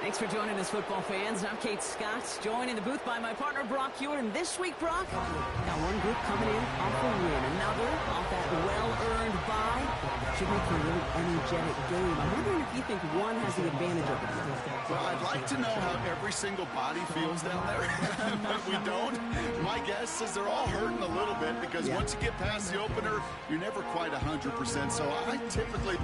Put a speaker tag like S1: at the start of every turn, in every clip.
S1: Thanks for joining us, football fans. I'm Kate Scott, joined in the booth by my partner, Brock Hewer. And this week, Brock, got one group coming in off a win, another off that well-earned bye. Should make for a really energetic game. I'm wondering if you think one has the advantage over the other.
S2: Well, I'd like to know how every single body feels down there, but we don't. My guess is they're all hurting a little bit because once you get past the opener, you're never quite 100%. So I typically...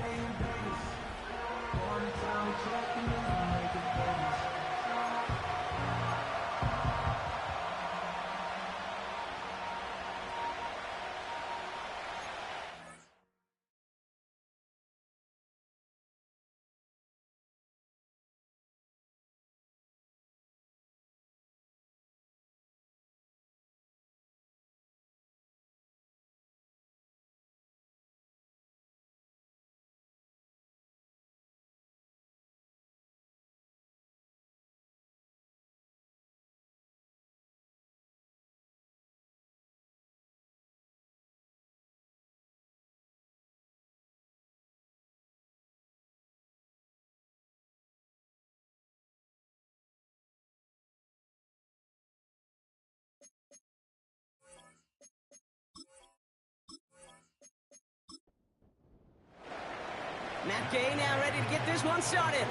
S1: Matt Gay now ready to get this one started.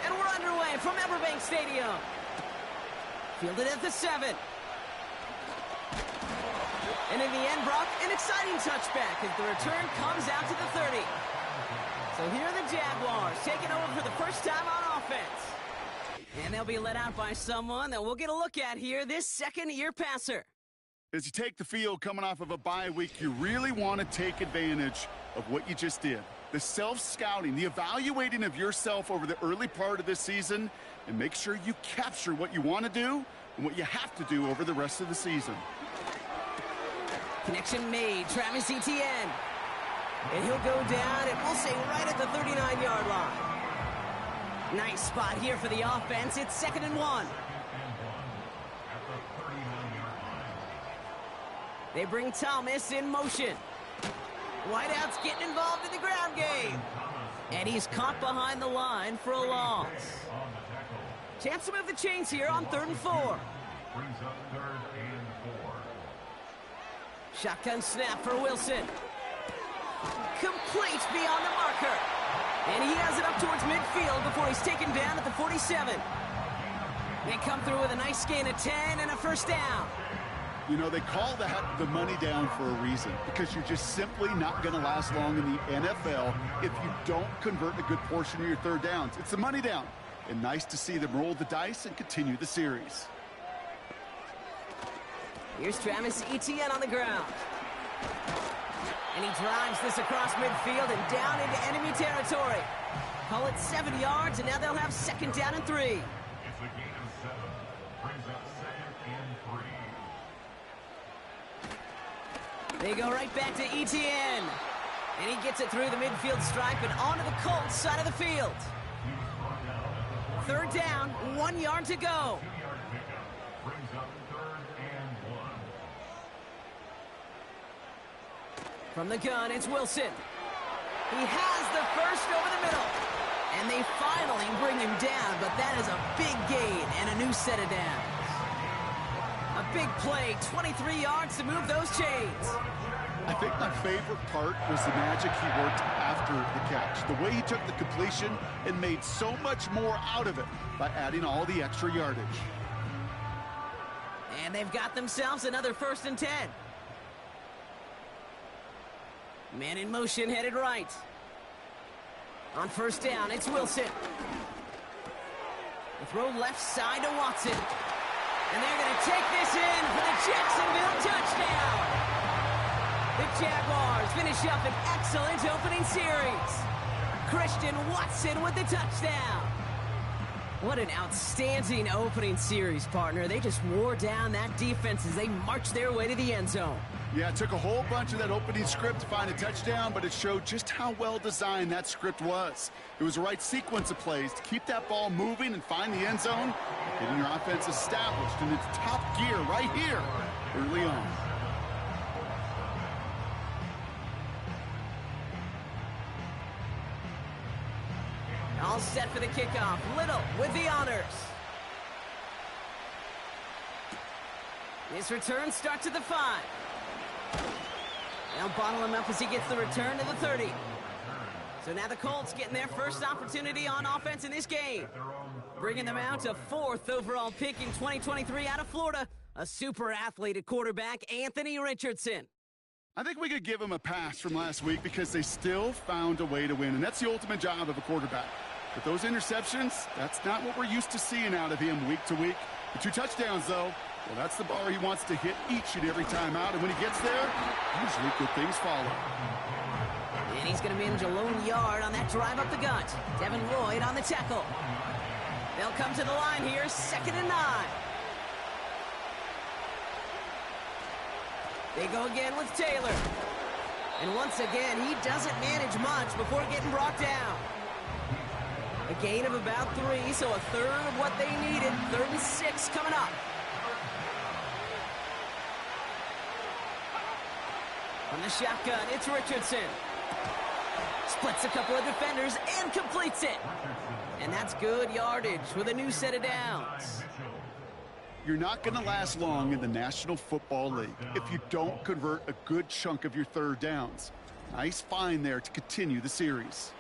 S1: And we're underway from Everbank Stadium. Fielded at the 7. And in the end, Brock, an exciting touchback as the return comes out to the 30. So here are the Jaguars taking over for the first time on offense. And they'll be led out by someone that we'll get a look at here, this second-year passer.
S2: As you take the field coming off of a bye week, you really want to take advantage of what you just did. The self-scouting, the evaluating of yourself over the early part of this season, and make sure you capture what you want to do and what you have to do over the rest of the season.
S1: Connection made, Travis Etienne. And he'll go down, and we'll say right at the 39-yard line. Nice spot here for the offense. It's 2nd and 1. They bring Thomas in motion. Whiteout's getting involved in the ground game. And he's caught behind the line for a loss. Chance to move the chains here on 3rd and 4. Shotgun snap for Wilson. Complete beyond the marker. And he has it up towards midfield before he's taken down at the 47. They come through with a nice gain of 10 and a first down.
S2: You know, they call that the money down for a reason, because you're just simply not going to last long in the NFL if you don't convert a good portion of your third downs. It's the money down. And nice to see them roll the dice and continue the series.
S1: Here's Travis Etienne on the ground. And he drives this across midfield and down into enemy territory. Call it 7 yards, and now they'll have 2nd down and 3.
S3: It's a gain of 7. Brings up 2nd and 3.
S1: They go right back to Etienne. And he gets it through the midfield stripe and onto the Colts side of the field. 3rd down, 1 yard to go.
S3: 2-yard pickup. Brings up 3rd and 1.
S1: From the gun, it's Wilson. He has the first over the middle. And they finally bring him down, but that is a big gain and a new set of downs. A big play, 23 yards to move those chains.
S2: I think my favorite part was the magic he worked after the catch. The way he took the completion and made so much more out of it by adding all the extra yardage.
S1: And they've got themselves another 1st and 10. Man in motion, headed right. On 1st down, it's Wilson. The throw left side to Watson. And they're going to take this in for the Jacksonville touchdown. The Jaguars finish up an excellent opening series. Christian Watson with the touchdown. What an outstanding opening series, partner. They just wore down that defense as they marched their way to the end zone.
S2: Yeah, it took a whole bunch of that opening script to find a touchdown, but it showed just how well designed that script was. It was the right sequence of plays to keep that ball moving and find the end zone, getting your offense established in its top gear right here early on.
S1: All set for the kickoff. Little with the honors. His return starts at the 5. They'll bottle him up as he gets the return to the 30. So now the Colts getting their first opportunity on offense in this game. Bringing them out to 4th overall pick in 2023 out of Florida, a super athlete at quarterback, Anthony Richardson.
S2: I think we could give him a pass from last week because they still found a way to win, and that's the ultimate job of a quarterback. But those interceptions, that's not what we're used to seeing out of him week to week. The 2 touchdowns, though, well, that's the bar he wants to hit each and every time out, and when he gets there, usually good things follow.
S1: And he's going to manage a lone yard on that drive up the gut. Devin Lloyd on the tackle. They'll come to the line here, 2nd and 9. They go again with Taylor. And once again, he doesn't manage much before getting brought down. A gain of about 3, so a third of what they needed. 3rd and 6 coming up. From the shotgun, it's Richardson. Splits a couple of defenders and completes it. And that's good yardage with a new set of downs.
S2: You're not going to last long in the National Football League if you don't convert a good chunk of your 3rd downs. Nice find there to continue the series.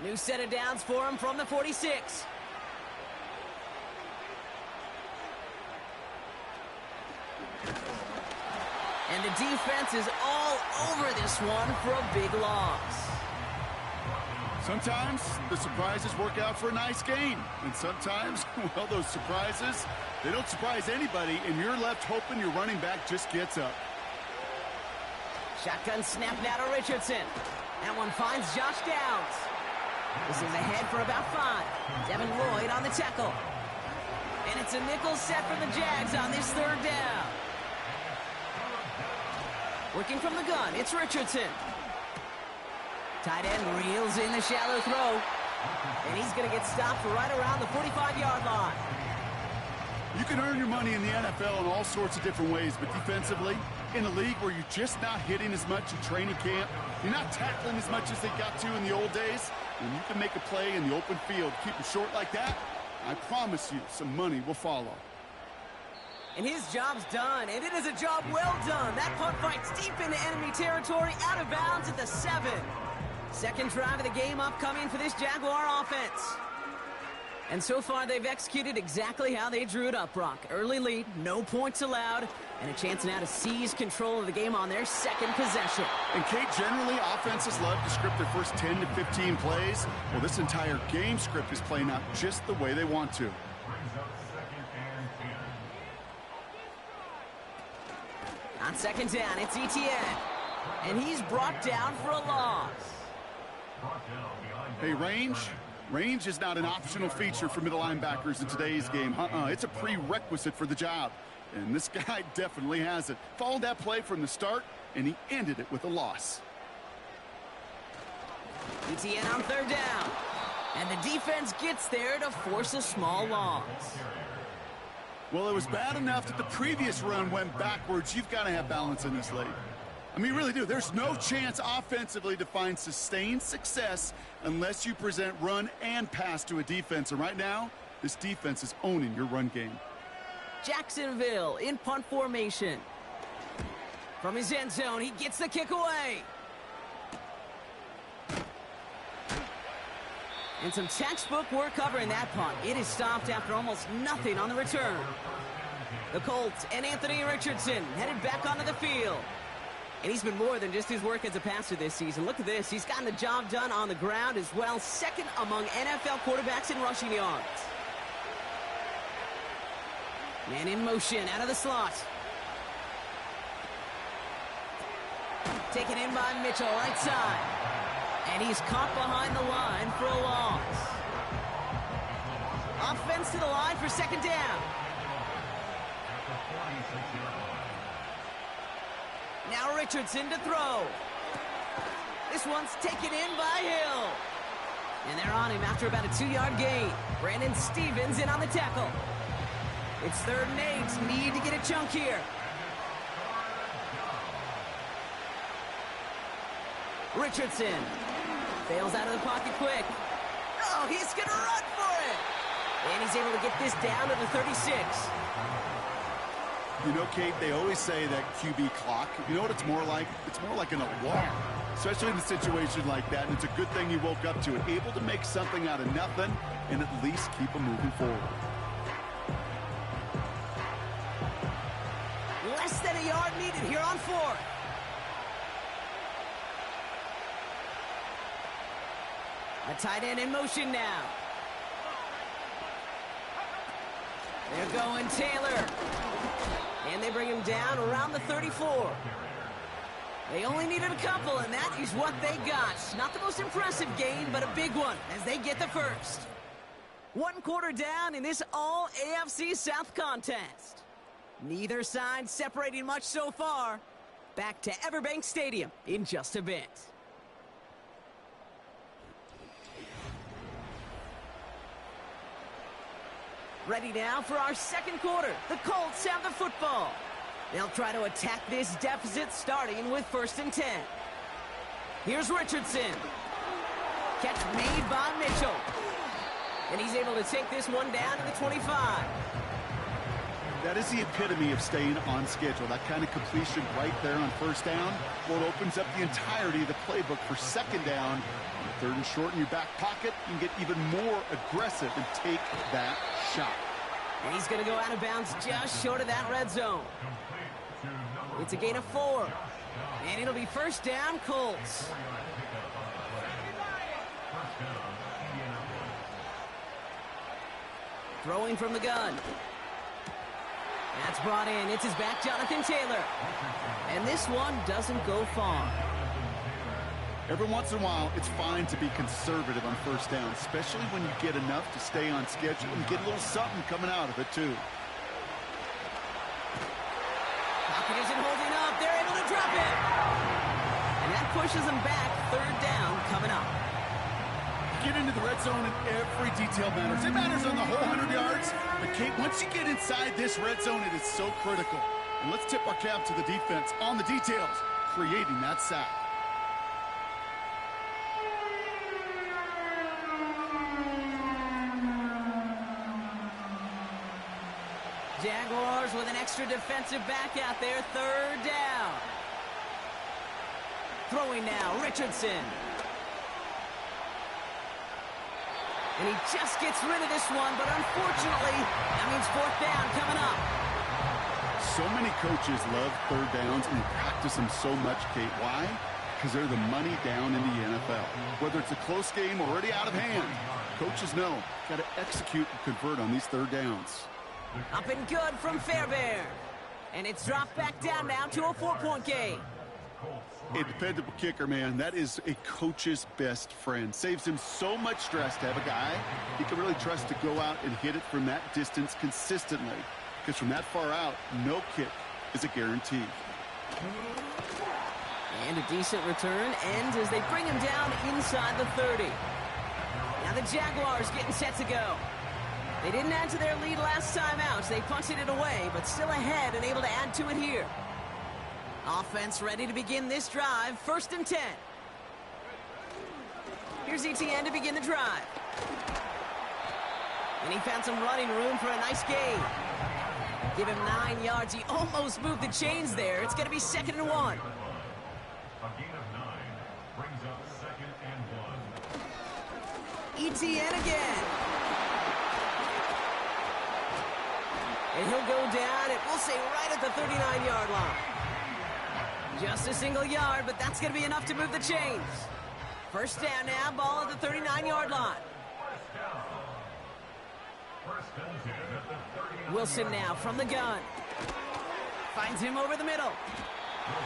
S1: New set of downs for him from the 46. And the defense is all over this one for a big loss.
S2: Sometimes the surprises work out for a nice game. And sometimes, well, those surprises, they don't surprise anybody, and you're left hoping your running back just gets up.
S1: Shotgun snap now to Richardson. That one finds Josh Downs. This is ahead for about 5. Devin Lloyd on the tackle. And it's a nickel set for the Jags on this 3rd down. Working from the gun, it's Richardson. Tight end reels in the shallow throw. And he's going to get stopped right around the 45-yard line.
S2: You can earn your money in the NFL in all sorts of different ways, but defensively, in a league where you're just not hitting as much in training camp, you're not tackling as much as they got to in the old days, when you can make a play in the open field, keep it short like that, I promise you some money will follow.
S1: And his job's done, and it is a job well done. That punt fights deep into enemy territory, out of bounds at the 7. 2nd drive of the game upcoming for this Jaguar offense. And so far, they've executed exactly how they drew it up, Brock. Early lead, no points allowed, and a chance now to seize control of the game on their 2nd possession.
S2: And, Kate, generally, offenses love to script their first 10 to 15 plays. Well, this entire game script is playing out just the way they want to.
S1: On 2nd down, it's Etienne. And he's brought down for a loss.
S2: Hey, range is not an optional feature for middle linebackers in today's game. It's a prerequisite for the job. And this guy definitely has it. Followed that play from the start, and he ended it with a loss.
S1: Etienne on 3rd down. And the defense gets there to force a small loss.
S2: Well, it was bad enough that the previous run went backwards. You've got to have balance in this league. I mean, you really do. There's no chance offensively to find sustained success unless you present run and pass to a defense. And right now, this defense is owning your run game.
S1: Jacksonville in punt formation. From his end zone, he gets the kick away. And some textbook work covering that punt. It is stopped after almost nothing on the return. The Colts and Anthony Richardson headed back onto the field. And he's been more than just his work as a passer this season. Look at this. He's gotten the job done on the ground as well. 2nd among NFL quarterbacks in rushing yards. Man in motion out of the slot. Taken in by Mitchell, right side. And he's caught behind the line for a loss. Offense to the line for 2nd down. Now Richardson to throw. This one's taken in by Hill. And they're on him after about a 2-yard gain. Brandon Stevens in on the tackle. It's 3rd and 8. Need to get a chunk here. Richardson fails out of the pocket quick. Oh, he's going to run for it. And he's able to get this down to the 36.
S2: You know, Kate, they always say that QB clock, you know what it's more like? It's more like an alarm, especially in a situation like that. And it's a good thing you woke up to it, able to make something out of nothing and at least keep them moving forward.
S1: Less than a yard needed here on 4th. A tight end in motion now. They're going Taylor. And they bring him down around the 34. They only needed a couple, and that is what they got. Not the most impressive gain, but a big one as they get the first. 1 quarter down in this all-AFC South contest. Neither side separating much so far. Back to Everbank Stadium in just a bit. Ready now for our second quarter. The Colts have the football. They'll try to attack this deficit starting with 1st and 10. Here's Richardson. Catch made by Mitchell. And he's able to take this one down to the 25.
S2: That is the epitome of staying on schedule. That kind of completion right there on 1st down. Well, it opens up the entirety of the playbook for 2nd down. On 3rd and short in your back pocket, you can get even more aggressive and take that shot.
S1: And he's going to go out of bounds just short of that red zone. It's a gain of 4. And it'll be 1st down, Colts. Throwing from the gun. That's brought in. It's his back, Jonathan Taylor. And this one doesn't go far.
S2: Every once in a while, it's fine to be conservative on 1st down, especially when you get enough to stay on schedule and get a little something coming out of it, too.
S1: Pocket isn't holding up. They're able to drop it. And that pushes them back. 3rd down coming up.
S2: Get into the red zone and every detail matters. It matters on the whole 100 yards. But, Kate, once you get inside this red zone, it is so critical. And let's tip our cap to the defense on the details, creating that sack.
S1: Jaguars with an extra defensive back out there. 3rd down. Throwing now, Richardson. And he just gets rid of this one, but unfortunately, that means 4th down coming up.
S2: So many coaches love 3rd downs and practice them so much, Kate. Why? Because they're the money down in the NFL. Whether it's a close game already out of hand, coaches know, got to execute and convert on these 3rd downs.
S1: Up and good from Fairbairn. And it's dropped back down now to a 4-point game.
S2: A dependable kicker, man. That is a coach's best friend. Saves him so much stress to have a guy he can really trust to go out and hit it from that distance consistently. Because from that far out, no kick is a guarantee.
S1: And a decent return ends as they bring him down inside the 30. Now the Jaguars getting set to go. They didn't add to their lead last time out. They punted it away, but still ahead and able to add to it here. Offense ready to begin this drive. 1st and 10. Here's Etienne to begin the drive. And he found some running room for a nice gain. Give him 9 yards. He almost moved the chains there. It's going to be 2nd and 1.
S3: A gain of 9 brings up 2nd and 1.
S1: Etienne again. And he'll go down, and we'll say right at the 39-yard line. Just a single yard, but that's going to be enough to move the chains. 1st down now, ball at the 39-yard line. Wilson now from the gun. Finds him over the middle.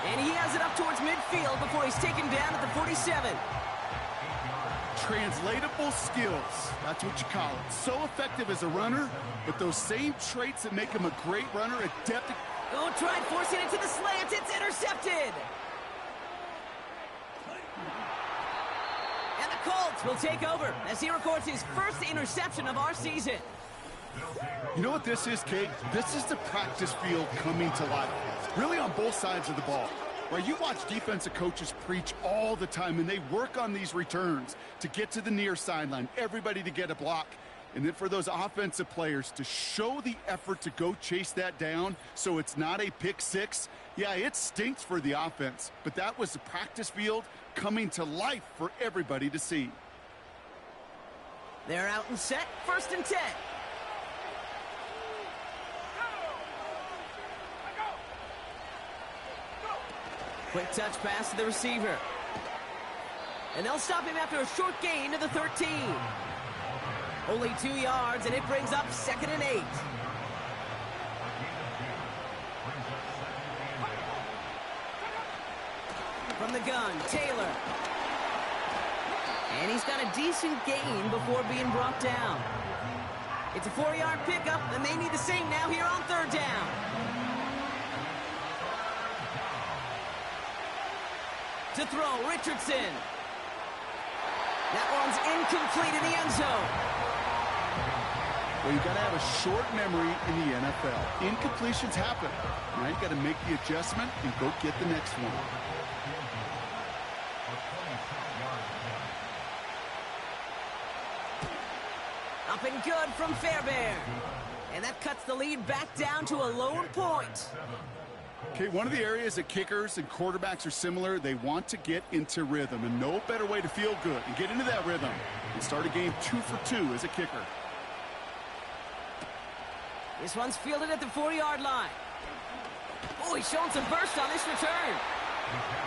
S1: And he has it up towards midfield before he's taken down at the 47.
S2: Translatable skills. That's what you call it. So effective as a runner, but those same traits that make him a great runner, adept at...
S1: Oh, tried forcing it to the slant. It's intercepted. And the Colts will take over as he records his first interception of our season.
S2: You know what this is, Kate? This is the practice field coming to life. Really on both sides of the ball. Well, you watch defensive coaches preach all the time, and they work on these returns to get to the near sideline, everybody to get a block. And then for those offensive players to show the effort to go chase that down so it's not a pick six, yeah, it stinks for the offense. But that was the practice field coming to life for everybody to see.
S1: They're out and set, 1st and 10. Quick touch pass to the receiver. And they'll stop him after a short gain to the 13. Only 2 yards, and it brings up 2nd and 8. From the gun, Taylor. And he's got a decent gain before being brought down. It's a 4-yard pickup, and they need the same now here on 3rd down. To throw, Richardson. That one's incomplete in the end zone.
S2: Well, you got to have a short memory in the NFL. Incompletions happen. Now you got to make the adjustment and go get the next one.
S1: Up and good from Fairbairn. And that cuts the lead back down to a lone point.
S2: Okay, one of the areas that kickers and quarterbacks are similar, they want to get into rhythm, and no better way to feel good and get into that rhythm and start a game 2 for 2 as a kicker.
S1: This one's fielded at the 40-yard line. Oh, he's showing some burst on this return.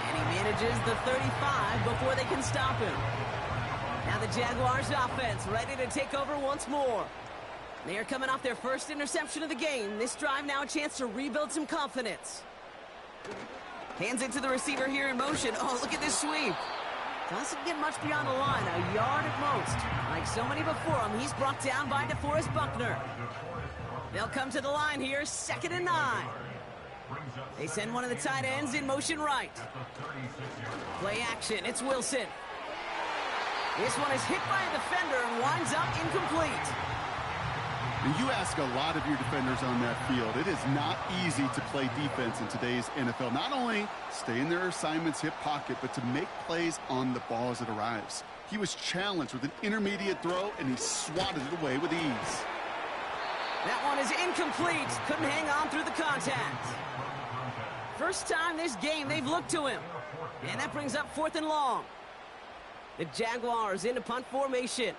S1: And he manages the 35 before they can stop him. Now the Jaguars offense ready to take over once more. They are coming off their first interception of the game. This drive now a chance to rebuild some confidence. Hands it to the receiver here in motion. Oh, look at this sweep. Doesn't get much beyond the line, a yard at most. Like so many before him, he's brought down by DeForest Buckner. They'll come to the line here, 2nd and 9. They send one of the tight ends in motion right. Play action, it's Wilson. This one is hit by a defender and winds up incomplete.
S2: And you ask a lot of your defenders on that field. It is not easy to play defense in today's NFL. Not only stay in their assignment's hip pocket, but to make plays on the ball as it arrives. He was challenged with an intermediate throw, and he swatted it away with ease.
S1: That one is incomplete. Couldn't hang on through the contact. First time this game they've looked to him. And that brings up 4th and long. The Jaguars into punt formation.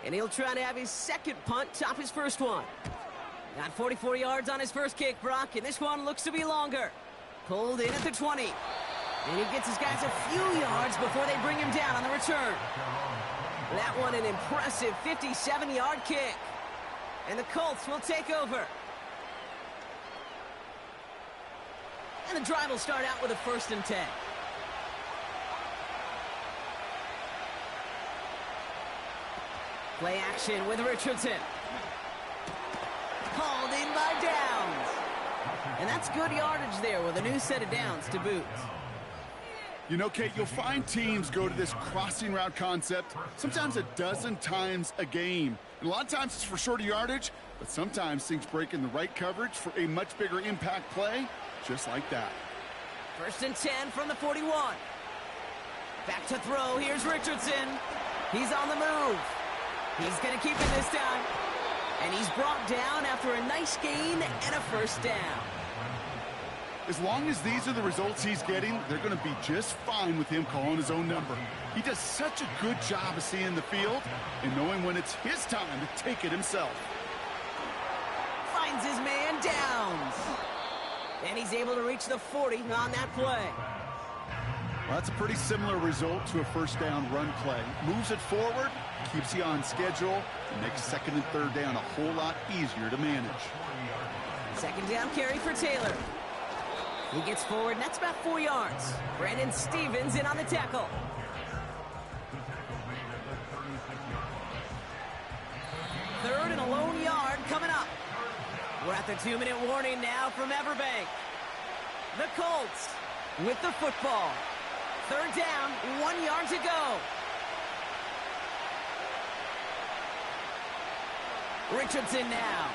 S1: And he'll try to have his second punt top his first one. Got 44 yards on his first kick, Brock, and this one looks to be longer. Pulled in at the 20. And he gets his guys a few yards before they bring him down on the return. That one an impressive 57-yard kick. And the Colts will take over. And the drive will start out with a 1st and 10. Play action with Richardson. Called in by Downs. And that's good yardage there with a new set of downs to boot.
S2: You know, Kate, you'll find teams go to this crossing route concept sometimes a dozen times a game. And a lot of times it's for shorter yardage, but sometimes things break in the right coverage for a much bigger impact play, just like that.
S1: 1st and 10 from the 41. Back to throw. Here's Richardson. He's on the move. He's going to keep it this time. And he's brought down after a nice gain and a 1st down.
S2: As long as these are the results he's getting, they're going to be just fine with him calling his own number. He does such a good job of seeing the field and knowing when it's his time to take it himself.
S1: Finds his man Downs. And he's able to reach the 40 on that play.
S2: Well, that's a pretty similar result to a 1st down run play. Moves it forward, keeps you on schedule, and makes 2nd and 3rd down a whole lot easier to manage.
S1: 2nd down carry for Taylor. He gets forward, and that's about 4 yards. Brandon Stevens in on the tackle. Third and a lone yard coming up. We're at the 2-minute warning now from Everbank. The Colts with the football. 3rd down, 1 yard to go. Richardson now.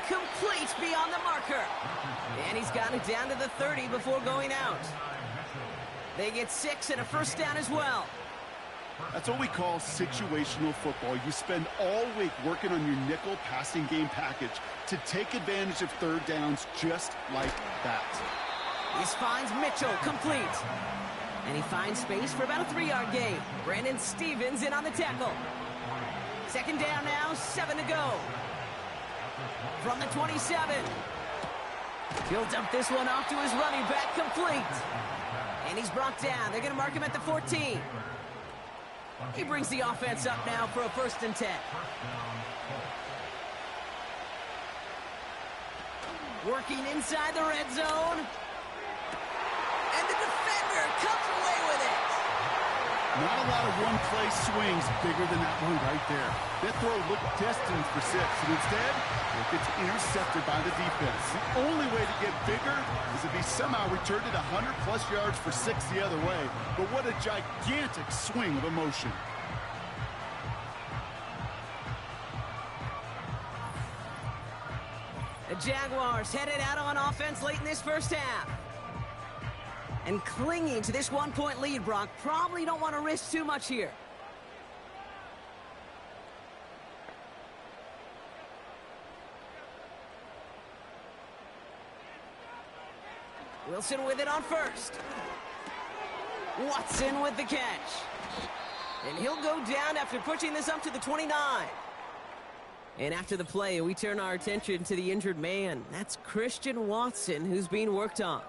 S1: Complete. complete beyond the marker. And he's got it down to the 30 before going out. They get 6 and a first down as well.
S2: That's what we call situational football. You spend all week working on your nickel passing game package to take advantage of third downs just like that.
S1: This finds Mitchell complete. And he finds space for about a 3-yard gain. Brandon Stevens in on the tackle. Second down now, 7 to go. From the 27. He'll dump this one off to his running back, complete. And he's brought down. They're going to mark him at the 14. He brings the offense up now for a 1st and 10. Working inside the red zone. And the defender comes away with it.
S2: Not a lot of one-play swings bigger than that one right there. That throw looked destined for 6, and instead, it gets intercepted by the defense. The only way to get bigger is if he somehow returned it 100-plus yards for 6 the other way. But what a gigantic swing of emotion.
S1: The Jaguars headed out on offense late in this first half. And clinging to this 1-point lead, Brock, probably don't want to risk too much here. Wilson with it on first. Watson with the catch. And he'll go down after pushing this up to the 29. And after the play, we turn our attention to the injured man. That's Christian Watson, who's being worked on.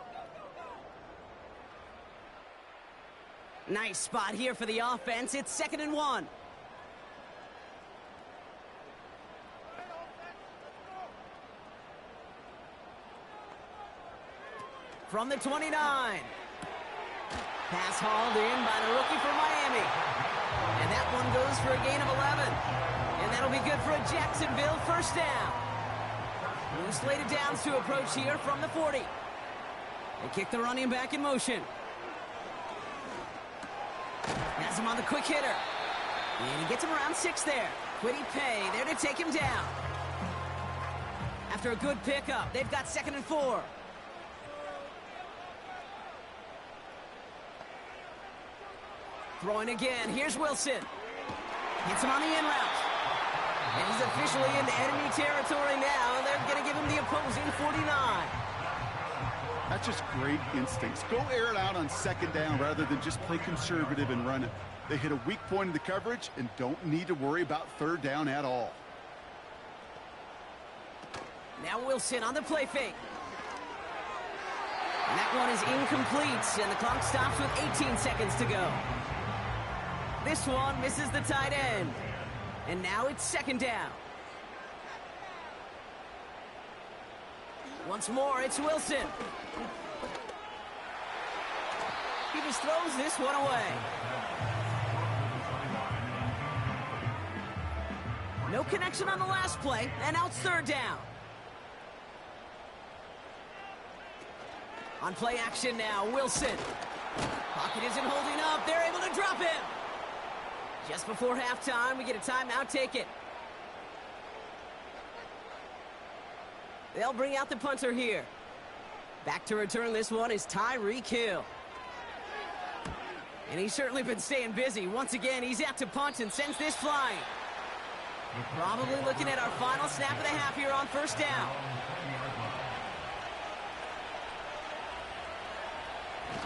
S1: Nice spot here for the offense. It's 2nd and 1. From the 29. Pass hauled in by the rookie for Miami. And that one goes for a gain of 11. And that'll be good for a Jacksonville 1st down. New slated downs to approach here from the 40. They kick the running back in motion. Has him on the quick hitter. And he gets him around 6 there. Quiddy Pay there to take him down. After a good pickup, they've got 2nd and 4. Throwing again. Here's Wilson. Hits him on the in route. And he's officially into enemy territory now. They're going to give him the opposing 49.
S2: That's just great instincts. Go air it out on 2nd down rather than just play conservative and run it. They hit a weak point in the coverage and don't need to worry about 3rd down at all.
S1: Now Wilson on the play fake. And that one is incomplete, and the clock stops with 18 seconds to go. This one misses the tight end. And now it's 2nd down. Once more, it's Wilson. He just throws this one away. No connection on the last play, and now it's 3rd down. On play action now, Wilson. Pocket isn't holding up. They're able to drop him. Just before halftime, we get a timeout taken. They'll bring out the punter here. Back to return this one is Tyreek Hill. And he's certainly been staying busy. Once again, he's out to punt and sends this flying. Probably looking at our final snap of the half here on 1st down.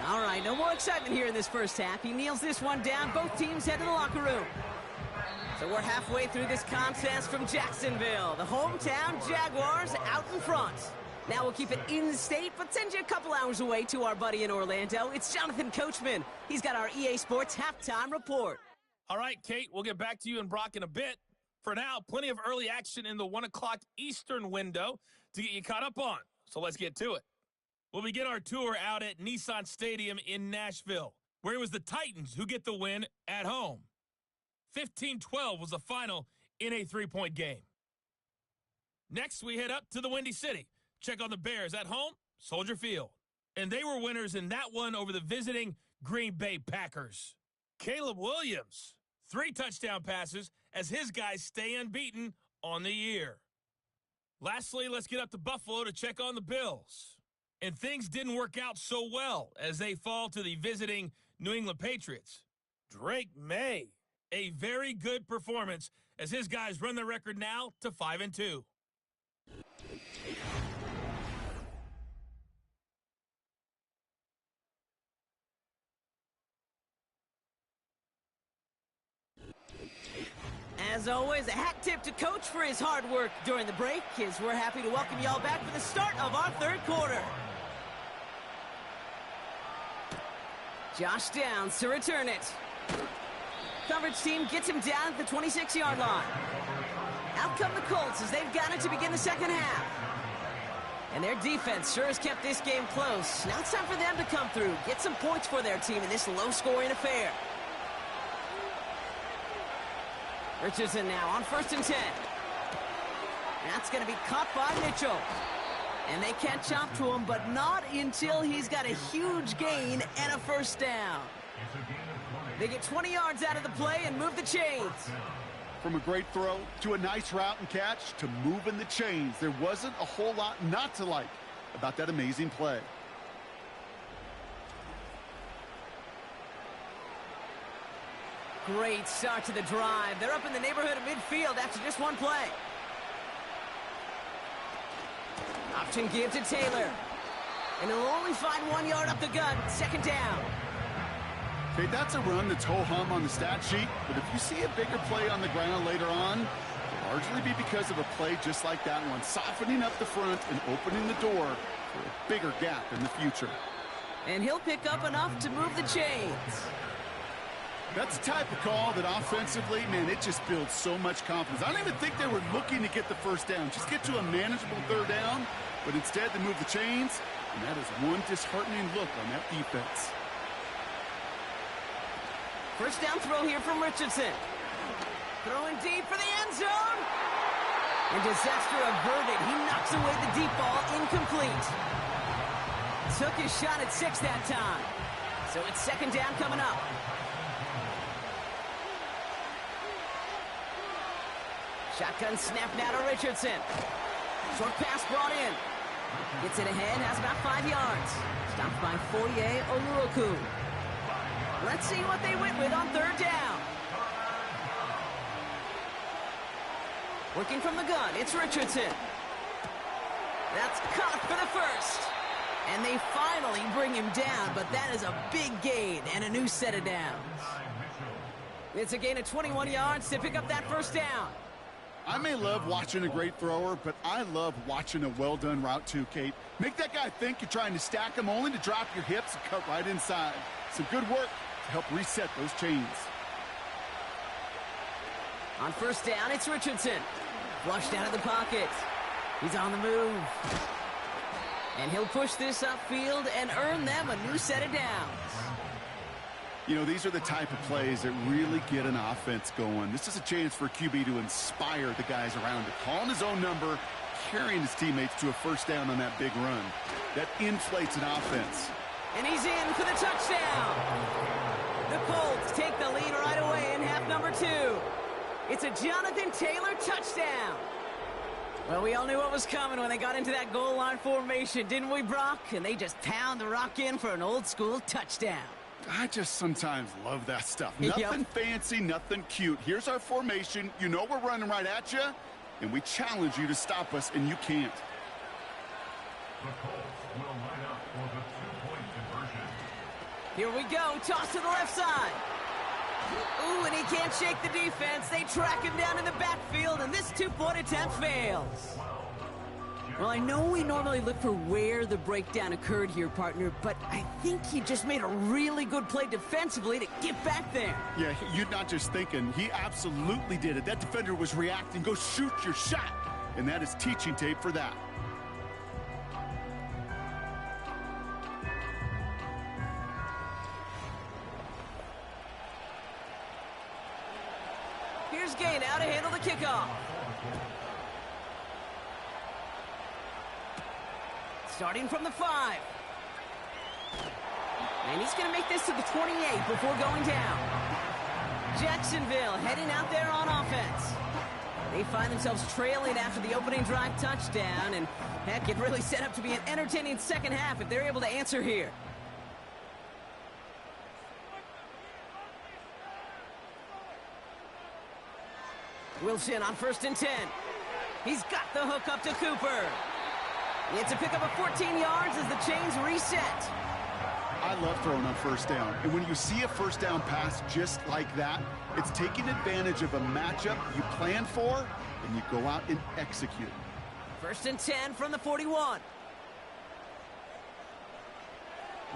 S1: All right, no more excitement here in this first half. He kneels this one down. Both teams head to the locker room. So we're halfway through this contest from Jacksonville. The hometown Jaguars out in front. Now we'll keep it in-state, but send you a couple hours away to our buddy in Orlando. It's Jonathan Coachman. He's got our EA Sports halftime report.
S4: All right, Kate, we'll get back to you and Brock in a bit. For now, plenty of early action in the 1 o'clock Eastern window to get you caught up on. So let's get to it. We'll begin our tour out at Nissan Stadium in Nashville, where it was the Titans who get the win at home. 15-12 was the final in a 3-point game. Next, we head up to the Windy City. Check on the Bears at home, Soldier Field. And they were winners in that one over the visiting Green Bay Packers. Caleb Williams, 3 touchdown passes as his guys stay unbeaten on the year. Lastly, let's get up to Buffalo to check on the Bills. And things didn't work out so well as they fall to the visiting New England Patriots. Drake May, a very good performance as his guys run their record now to 5-2.
S1: As always, a hat tip to Coach for his hard work during the break, as we're happy to welcome y'all back for the start of our third quarter. Josh Downs to return it. Coverage team gets him down at the 26-yard line. Out come the Colts as they've got it to begin the second half. And their defense sure has kept this game close. Now it's time for them to come through, get some points for their team in this low-scoring affair. Richardson now on 1st and 10. That's going to be caught by Mitchell. And they catch up to him, but not until he's got a huge gain and a first down. They get 20 yards out of the play and move the chains.
S2: From a great throw to a nice route and catch to moving the chains, there wasn't a whole lot not to like about that amazing play.
S1: Great start to the drive. They're up in the neighborhood of midfield after just one play. Option give to Taylor. And he'll only find 1 yard up the gut. Second down.
S2: Okay, that's a run that's ho-hum on the stat sheet, but if you see a bigger play on the ground later on, it'll largely be because of a play just like that one, softening up the front and opening the door for a bigger gap in the future.
S1: And he'll pick up enough to move the chains.
S2: That's the type of call that offensively, man, it just builds so much confidence. I don't even think they were looking to get the first down, just get to a manageable third down, but instead they move the chains, and that is one disheartening look on that defense.
S1: First down throw here from Richardson. Throwing deep for the end zone. And disaster averted. He knocks away the deep ball, incomplete. Took his shot at 6 that time. So it's second down coming up. Shotgun snap now to Richardson. Short pass brought in. Gets it ahead, has about 5 yards. Stopped by Foye Oluoku. Let's see what they went with on third down. Working from the gun, it's Richardson. That's caught for the first. And they finally bring him down, but that is a big gain and a new set of downs. It's a gain of 21 yards to pick up that first down.
S2: I may love watching a great thrower, but I love watching a well-done route too, Kate. Make that guy think you're trying to stack him only to drop your hips and cut right inside. Some good work to help reset those chains.
S1: On first down, it's Richardson. Flushed out of the pocket. He's on the move. And he'll push this upfield and earn them a new set of downs.
S2: You know, these are the type of plays that really get an offense going. This is a chance for QB to inspire the guys around him. Calling his own number, carrying his teammates to a first down on that big run. That inflates an offense.
S1: And he's in for the touchdown. The Colts take the lead right away in half number 2. It's a Jonathan Taylor touchdown. Well, we all knew what was coming when they got into that goal line formation, didn't we, Brock? And they just pound the rock in for an old-school touchdown.
S2: I just sometimes love that stuff. Nothing fancy, nothing cute. Here's our formation. You know we're running right at you, and we challenge you to stop us, and you can't.
S3: The Colts will line up for the 2-point conversion.
S1: Here we go. Toss to the left side. Ooh, and he can't shake the defense. They track him down in the backfield, and this 2-point attempt fails. Well, I know we normally look for where the breakdown occurred here, partner, but I think he just made a really good play defensively to get back there.
S2: Yeah, you're not just thinking. He absolutely did it. That defender was reacting. Go shoot your shot. And that is teaching tape for that.
S1: Here's Gay now to handle the kickoff. Starting from the 5. And he's going to make this to the 28 before going down. Jacksonville heading out there on offense. They they find themselves trailing after the opening drive touchdown, and heck, it really set up to be an entertaining second half if they're able to answer here. Wilson on 1st and 10. He's got the hook up to Cooper. It's a pickup of 14 yards as the chains reset.
S2: I love throwing on 1st down. And when you see a 1st down pass just like that, it's taking advantage of a matchup you planned for, and you go out and execute.
S1: 1st and 10 from the 41.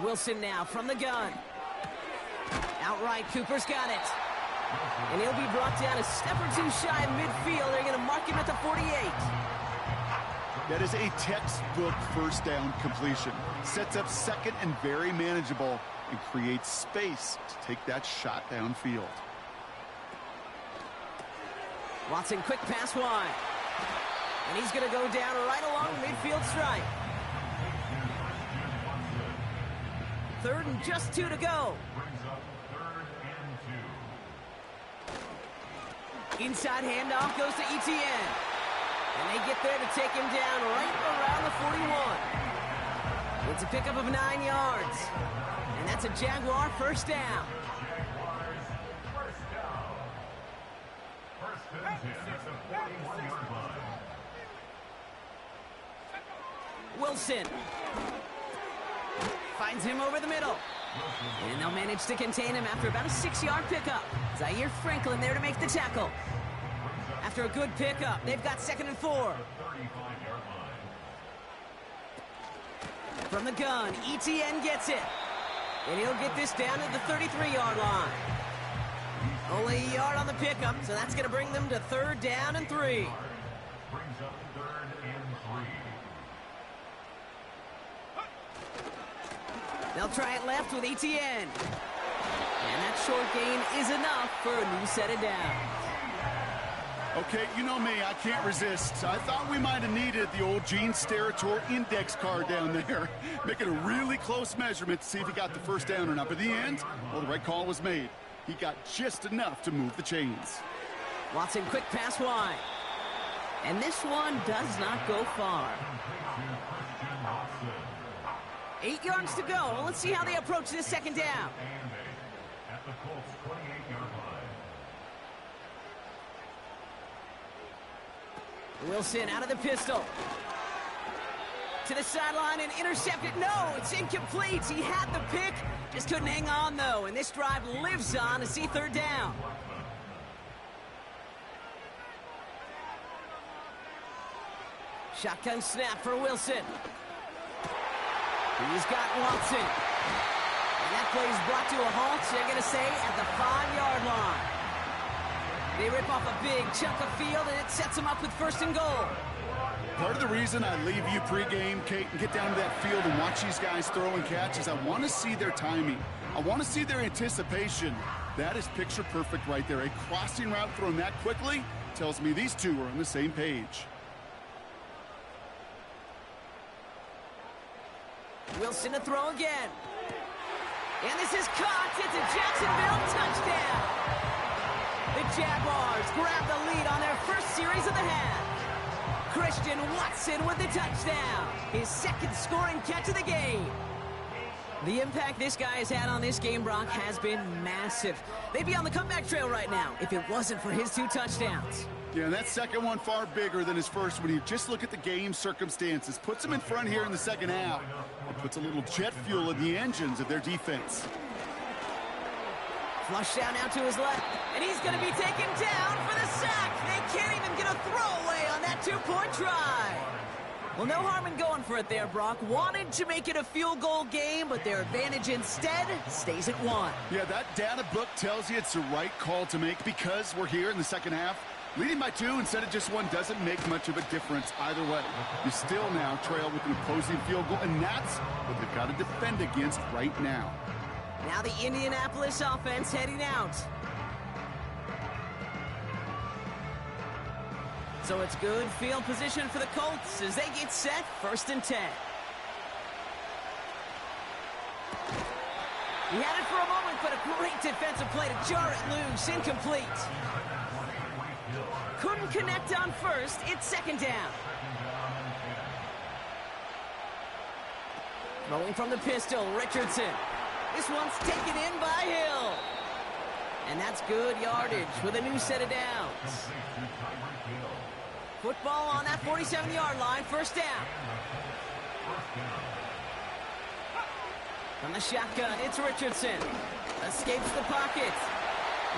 S1: Wilson now from the gun. Outright, Cooper's got it. And he'll be brought down a step or two shy of midfield. They're going to mark him at the 48.
S2: That is a textbook 1st down completion. Sets up 2nd and very manageable and creates space to take that shot downfield.
S1: Watson, quick pass wide. And he's going to go down right along midfield stripe. 3rd and just 2 to go. Inside handoff goes to Etienne. And they get there to take him down right around the 41. It's a pickup of 9 yards. And that's a Jaguar 1st down. Wilson finds him over the middle. And they'll manage to contain him after about a 6-yard pickup. Zaire Franklin there to make the tackle. After a good pickup, they've got 2nd and 4. From the gun, Etienne gets it. And he'll get this down to the 33-yard line. Only a yard on the pickup, so that's going to bring them to 3rd down and 3. They'll try it left with Etienne. And that short gain is enough for a new set of downs.
S2: Okay, you know me, I can't resist. I thought we might have needed the old Gene Steratore index card down there. Making a really close measurement to see if he got the 1st down or not. But in the end, well, the right call was made. He got just enough to move the chains.
S1: Watson, quick pass wide. And this one does not go far. 8 yards to go. Let's see how they approach this 2nd down.
S3: At the Colts 28-yard line.
S1: Wilson out of the pistol. To the sideline and intercepted. No, it's incomplete. He had the pick. Just couldn't hang on, though. And this drive lives on to see 3rd down. Shotgun snap for Wilson. He's got Watson. And that play is brought to a halt, they're going to say, at the 5-yard line. They rip off a big chunk of field, and it sets them up with 1st and goal.
S2: Part of the reason I leave you pregame, Kate, and get down to that field and watch these guys throw and catch is I want to see their timing. I want to see their anticipation. That is picture perfect right there. A crossing route thrown that quickly tells me these two are on the same page.
S1: Wilson to throw again. And this is caught. It's a Jacksonville touchdown. The Jaguars grab the lead on their 1st series of the half. Christian Watson with the touchdown. His 2nd scoring catch of the game. The impact this guy has had on this game, Brock, has been massive. They'd be on the comeback trail right now if it wasn't for his 2 touchdowns.
S2: Yeah, and that 2nd one far bigger than his 1st when you just look at the game circumstances. Puts him in front here in the 2nd half. And puts a little jet fuel in the engines of their defense.
S1: Flush down now to his left. And he's going to be taken down for the sack. They can't even get a throwaway on that 2-point try. Well, no harm in going for it there, Brock. Wanted to make it a field goal game, but their advantage instead stays at 1.
S2: Yeah, that data book tells you it's the right call to make because we're here in the 2nd half. Leading by 2 instead of just 1 doesn't make much of a difference either way. You still now trail with an opposing field goal, and that's what they've got to defend against right now.
S1: Now the Indianapolis offense heading out. So it's good field position for the Colts as they get set 1st and 10. He had it for a moment, but a great defensive play to jar it loose. Incomplete. Couldn't connect on first. It's second down. Rolling from the pistol, Richardson. This one's taken in by Hill. And that's good yardage with a new set of downs. Football on that 47-yard line, first down. From the shotgun, it's Richardson. Escapes the pocket.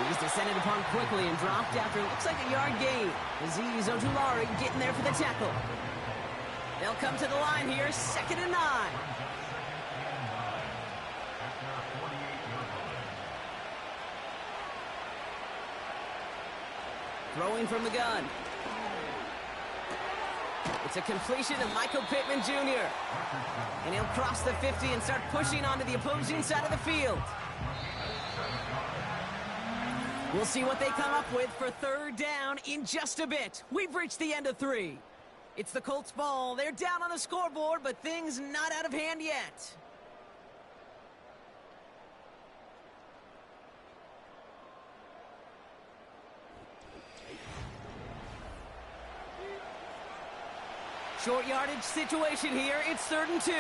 S1: He's descended upon quickly and dropped after it looks like a yard gain. Aziz Ojulari getting there for the tackle. They'll come to the line here, second and 9. Throwing from the gun. It's a completion to Michael Pittman Jr. And he'll cross the 50 and start pushing onto the opposing side of the field. We'll see what they come up with for third down in just a bit. We've reached the end of 3. It's the Colts ball. They're down on the scoreboard, but things not out of hand yet. Short yardage situation here. It's 3rd and 2.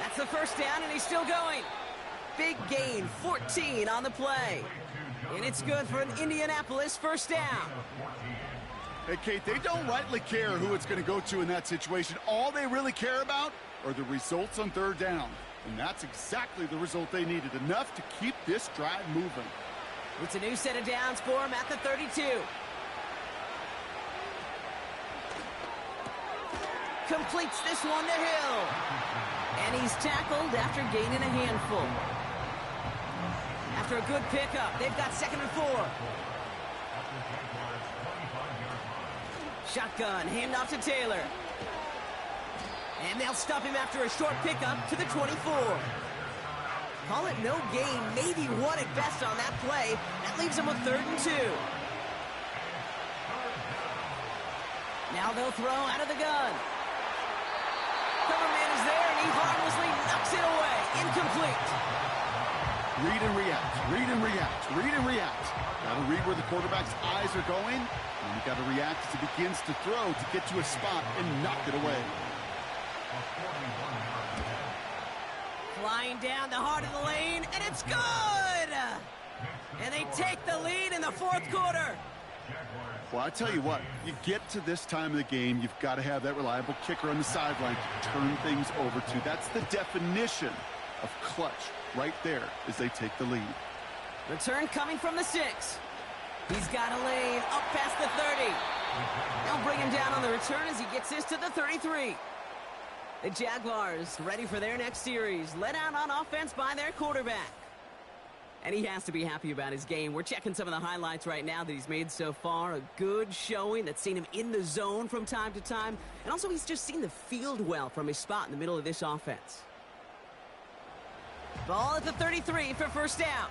S1: That's the first down, and he's still going. Big gain, 14 on the play. And it's good for an Indianapolis first down.
S2: Hey, Kate, they don't rightly care who it's going to go to in that situation. All they really care about are the results on third down. And that's exactly the result they needed, enough to keep this drive moving.
S1: It's a new set of downs for him at the 32. Completes this one to Hill. And he's tackled after gaining a handful. After a good pickup, they've got 2nd and 4. Shotgun, handoff to Taylor. And they'll stop him after a short pickup to the 24. Call it no gain, maybe 1 at best on that play. That leaves him with 3rd and 2. Now they'll throw out of the gun. Cover man is there, and he harmlessly knocks it away. Incomplete.
S2: Read and react, read and react, read and react. Got to read where the quarterback's eyes are going, and you got to react as he begins to throw to get to a spot and knock it away.
S1: Flying down the heart of the lane, and it's good! And they take the lead in the 4th quarter.
S2: Well, I tell you what, you get to this time of the game, you've got to have that reliable kicker on the sideline to turn things over to. That's the definition of clutch right there as they take the lead.
S1: Return coming from the 6. He's got a lane up past the 30. They'll bring him down on the return as he gets this to the 33. The Jaguars ready for their next series, led out on offense by their quarterback. And he has to be happy about his game. We're checking some of the highlights right now that he's made so far. A good showing that's seen him in the zone from time to time. And also he's just seen the field well from his spot in the middle of this offense. Ball at the 33 for first down.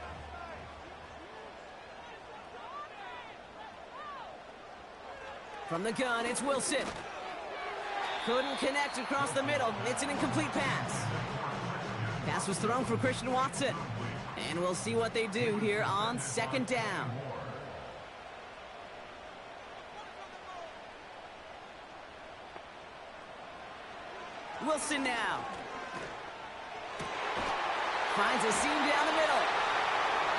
S1: From the gun, it's Wilson. Couldn't connect across the middle. It's an incomplete pass. Pass was thrown for Christian Watson. And we'll see what they do here on 2nd down. Wilson now. Finds a seam down the middle.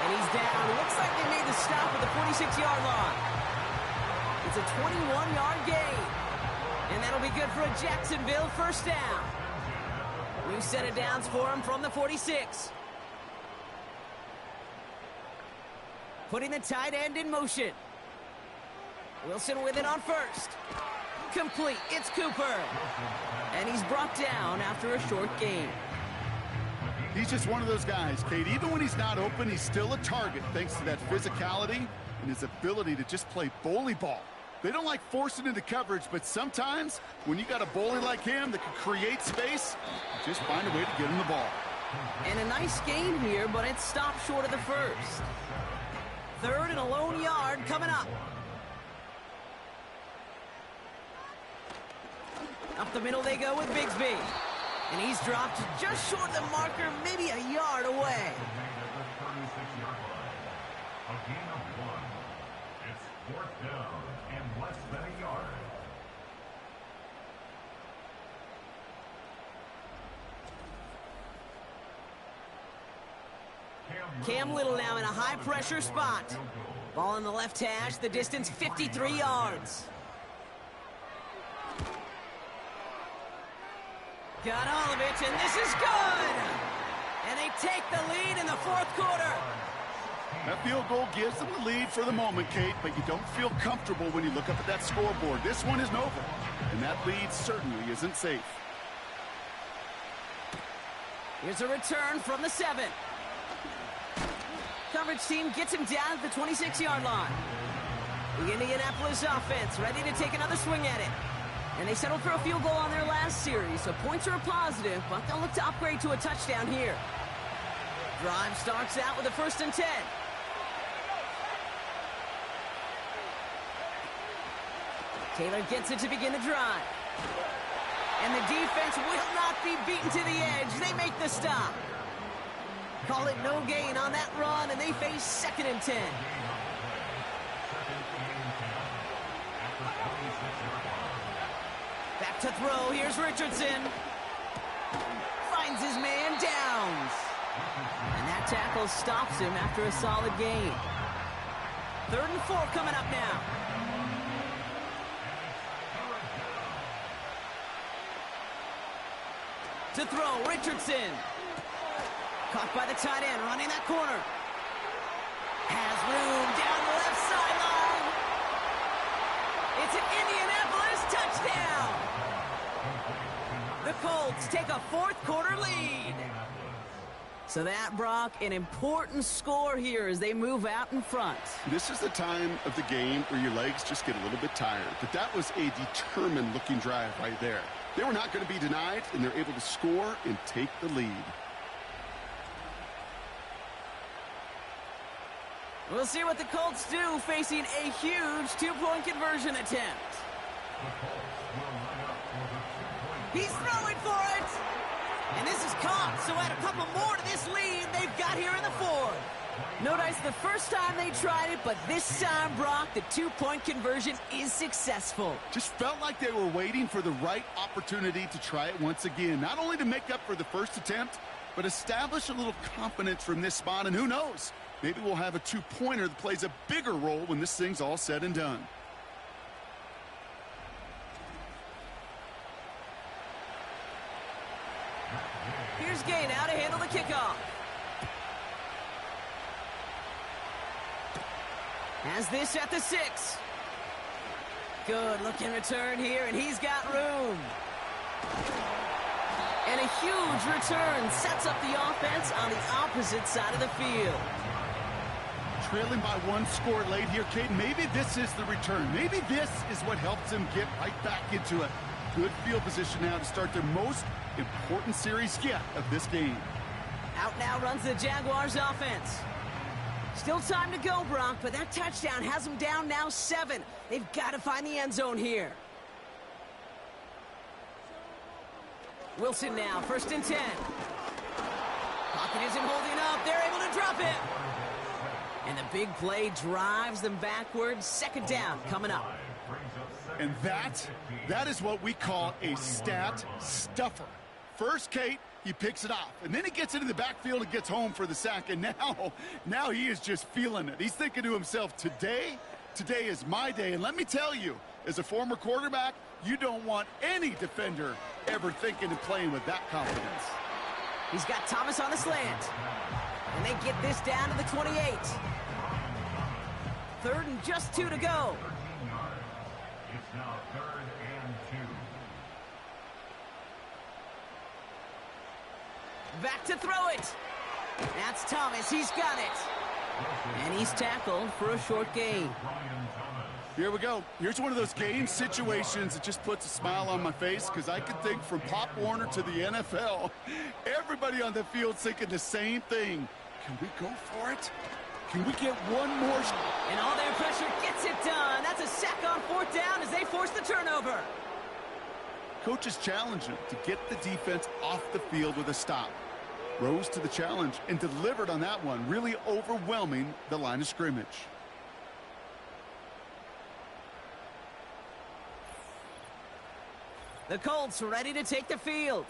S1: And he's down. Looks like they made the stop at the 46-yard line. It's a 21-yard gain. And that'll be good for a Jacksonville first down. New set of downs for him from the 46. Putting the tight end in motion. Wilson with it on first. Complete. It's Cooper. And he's brought down after a short gain.
S2: He's just one of those guys, Kate. Even when he's not open, he's still a target thanks to that physicality and his ability to just play bully ball. They don't like forcing into coverage, but sometimes when you got a bully like him that can create space, you just find a way to get him the ball.
S1: And a nice gain here, but it stopped short of the first. 3rd and a lone yard coming up. Up the middle they go with Bigsby. And he's dropped just short of the marker, maybe a yard away.
S3: A gain of 1. It's 4th down and less than a yard.
S1: Cam Little now in a high-pressure spot. Ball in the left hash, the distance 53 yards. Got all of it, and this is good! And they take the lead in the 4th quarter.
S2: That field goal gives them the lead for the moment, Kate, but you don't feel comfortable when you look up at that scoreboard. This one isn't over, and that lead certainly isn't safe.
S1: Here's a return from the 7. Coverage team gets him down at the 26-yard line. The Indianapolis offense ready to take another swing at it. And they settled for a field goal on their last series, so points are a positive, but they'll look to upgrade to a touchdown here. Drive starts out with a 1st and 10. Taylor gets it to begin the drive. And the defense will not be beaten to the edge. They make the stop. Call it no gain on that run, and they face 2nd and 10. Back to throw. Here's Richardson. Finds his man, Downs. And that tackle stops him after a solid gain. 3rd and 4 coming up now. To throw, Richardson. Caught by the tight end, running that corner. Has room down the left sideline. It's an Indianapolis touchdown. The Colts take a 4th quarter lead. So that, Brock, an important score here as they move out in front.
S2: This is the time of the game where your legs just get a little bit tired. But that was a determined-looking drive right there. They were not going to be denied, and they're able to score and take the lead.
S1: We'll see what the Colts do facing a huge 2-point conversion attempt. He's throwing for it. And this is caught, so add a couple more to this lead they've got here in the 4th. Notice the first time they tried it, but this time, Brock, the 2-point conversion is successful.
S2: Just felt like they were waiting for the right opportunity to try it once again. Not only to make up for the first attempt, but establish a little confidence from this spot. And who knows, maybe we'll have a 2-pointer that plays a bigger role when this thing's all said and done.
S1: Here's Gay now to handle the kickoff. Has this at the 6. Good looking return here, and he's got room. And a huge return sets up the offense on the opposite side of the field.
S2: Trailing by 1 score late here, Kate. Maybe this is the return. Maybe this is what helps them get right back into a good field position now to start their most important series yet of this game.
S1: Out now runs the Jaguars offense. Still time to go, Brock, but that touchdown has them down now 7. They've got to find the end zone here. Wilson now, 1st and 10. Pocket isn't holding up. They're able to drop it. And the big play drives them backwards. 2nd down coming up.
S2: And that is what we call a stat stuffer. First, Kate, he picks it off, and then he gets into the backfield and gets home for the sack, and now he is just feeling it. He's thinking to himself, today is my day. And let me tell you, as a former quarterback, you don't want any defender ever thinking and playing with that confidence.
S1: He's got Thomas on the slant, and they get this down to the 28. 3rd and just 2 to go.
S3: It's now 3rd and 2.
S1: Back to throw it. That's Thomas. He's got it. And he's tackled for a short gain.
S2: Here we go. Here's one of those game situations that just puts a smile on my face because I can think from Pop Warner to the NFL. Everybody on the field's thinking the same thing. Can we go for it? Can we get one more?
S1: And all their pressure gets it done. That's a sack on 4th down as they force the turnover.
S2: Coaches challenged him to get the defense off the field with a stop. Rose to the challenge and delivered on that one, really overwhelming the line of scrimmage.
S1: The Colts ready to take the field.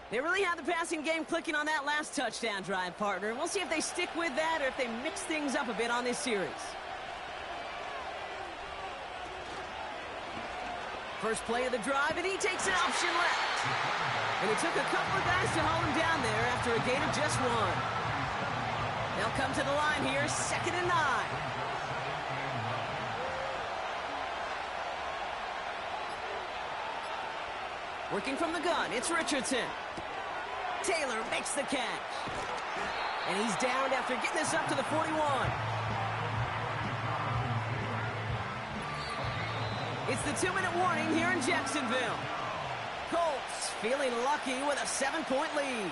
S1: They really had the passing game clicking on that last touchdown drive, partner. And we'll see if they stick with that or if they mix things up a bit on this series. First play of the drive, and he takes an option left. And it took a couple of guys to hold him down there after a gain of just one. They'll come to the line here, 2nd and 9. Working from the gun, it's Richardson. Taylor makes the catch. And he's down after getting this up to the 41. It's the 2-minute warning here in Jacksonville. Colts feeling lucky with a 7-point lead.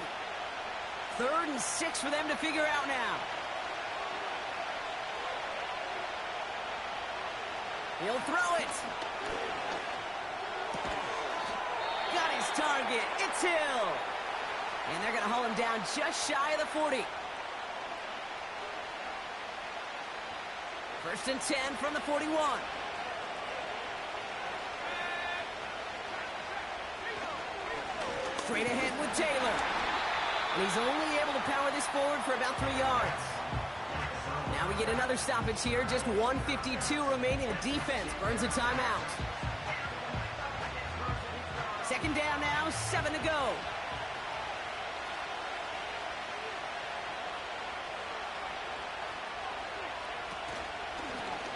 S1: 3rd and 6 for them to figure out now. He'll throw it. Got his target. It's Hill. And they're going to hold him down just shy of the 40. 1st and 10 from the 41. Straight ahead with Taylor. And he's only able to power this forward for about 3 yards. Now we get another stoppage here. Just 1:52 remaining. The defense burns a timeout. 2nd down now, 7 to go.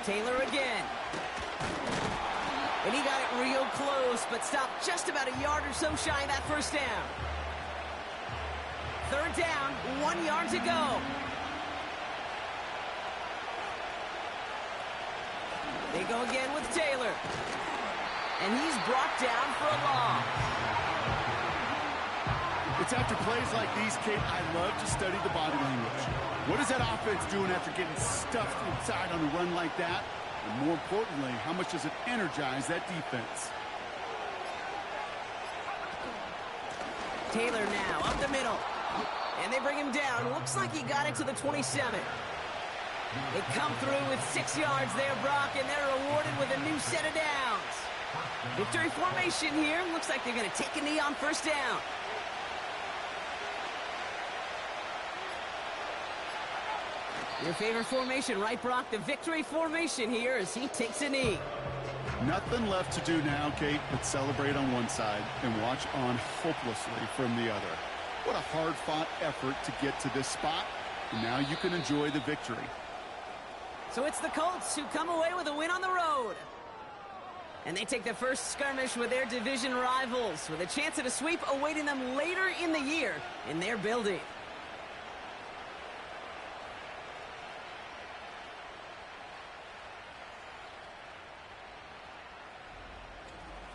S1: Taylor again. And he got it real close, but stopped just about a yard or so shy of that 1st down. 3rd down, 1 yard to go. They go again with Taylor. And he's brought down for a loss.
S2: It's after plays like these, Kate, I love to study the body language. What is that offense doing after getting stuffed inside on a run like that? And more importantly, how much does it energize that defense?
S1: Taylor now up the middle. And they bring him down. Looks like he got it to the 27. They come through with 6 yards there, Brock, and they're rewarded with a new set of downs. Victory formation here. Looks like they're going to take a knee on 1st down. Your favorite formation, right, Brock? The victory formation here as he takes a knee.
S2: Nothing left to do now, Kate, but celebrate on one side and watch on hopelessly from the other. What a hard-fought effort to get to this spot, and now you can enjoy the victory.
S1: So it's the Colts who come away with a win on the road. And they take the first skirmish with their division rivals, with a chance at a sweep awaiting them later in the year in their building.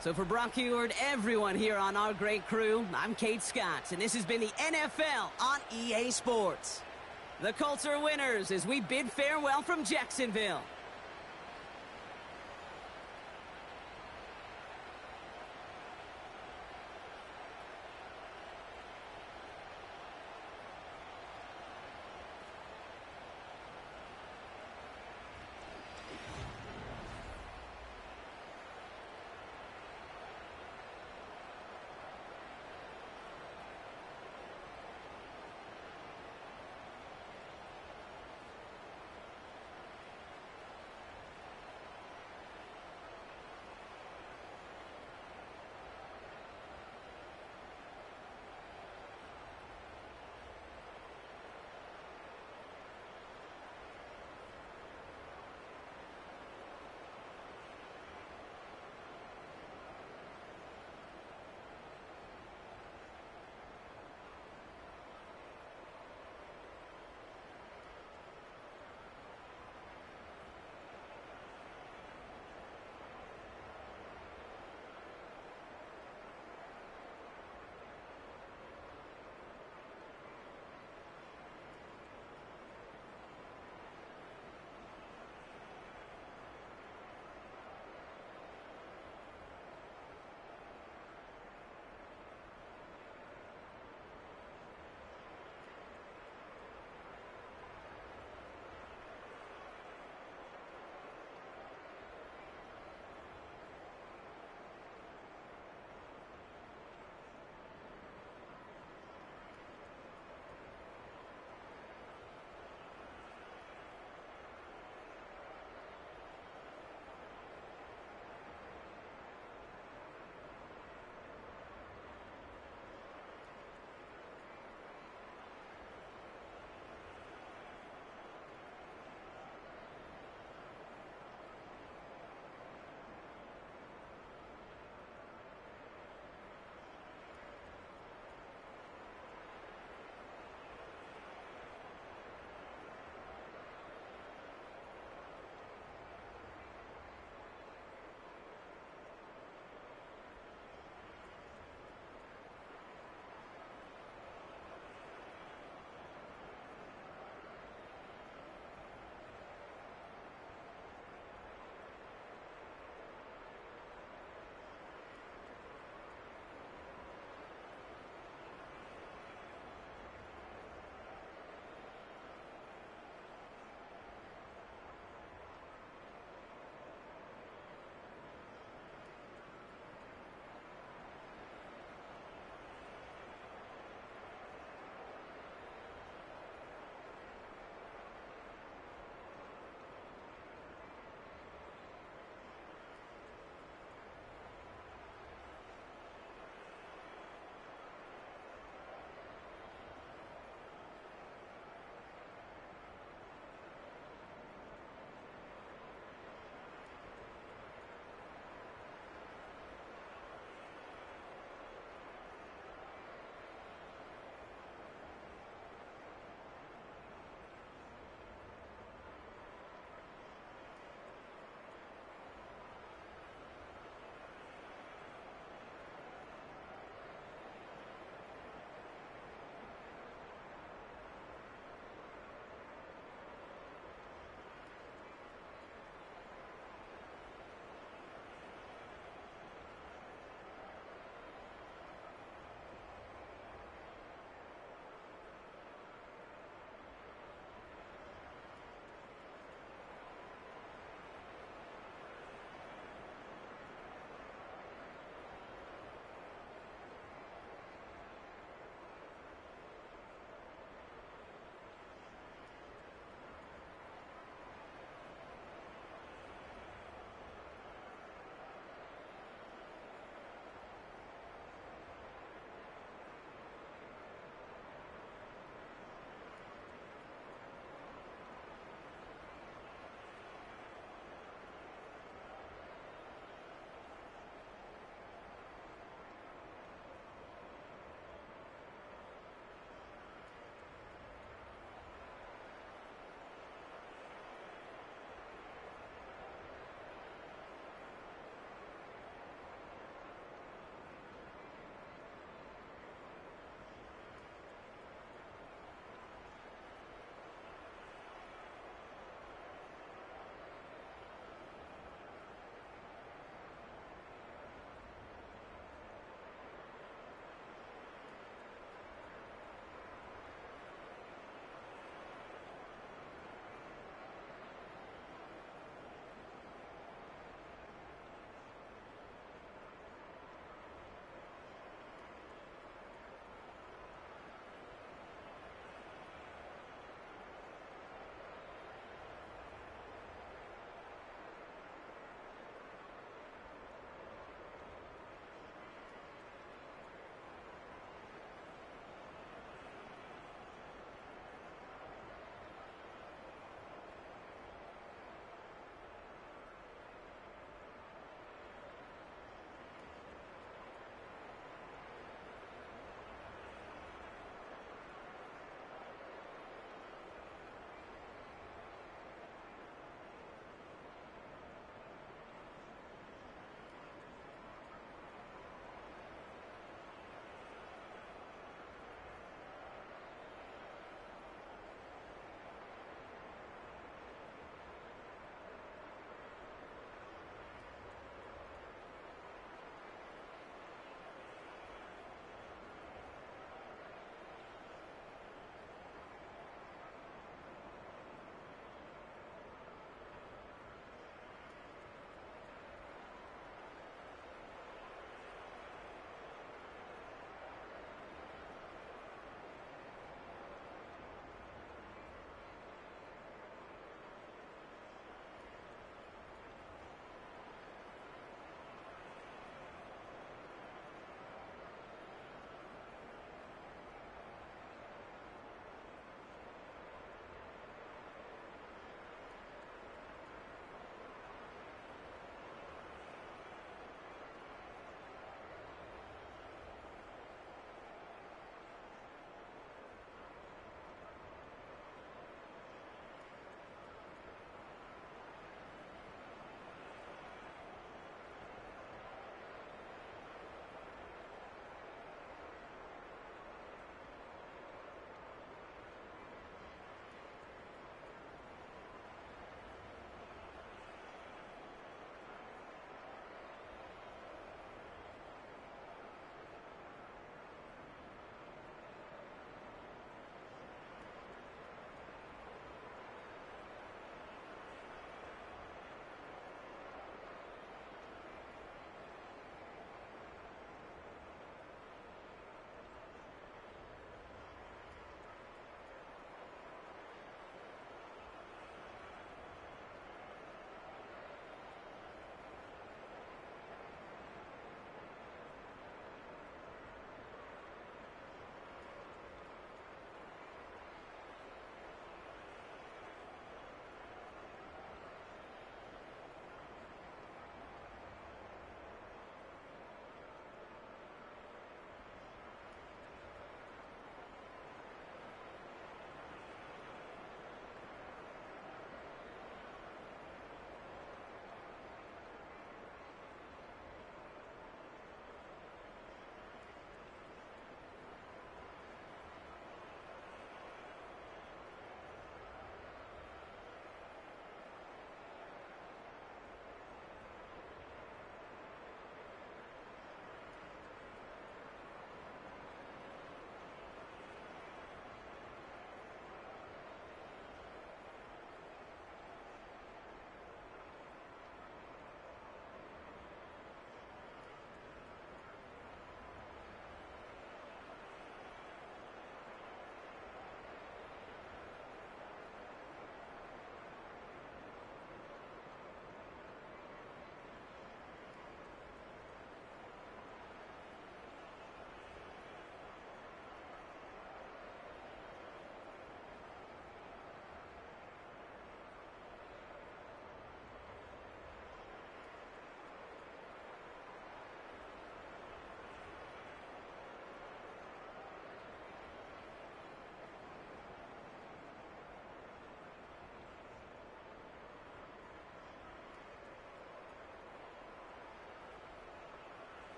S1: So for Brock Huard, everyone here on our great crew, I'm Kate Scott, and this has been the NFL on EA Sports. The Colts are winners as we bid farewell from Jacksonville.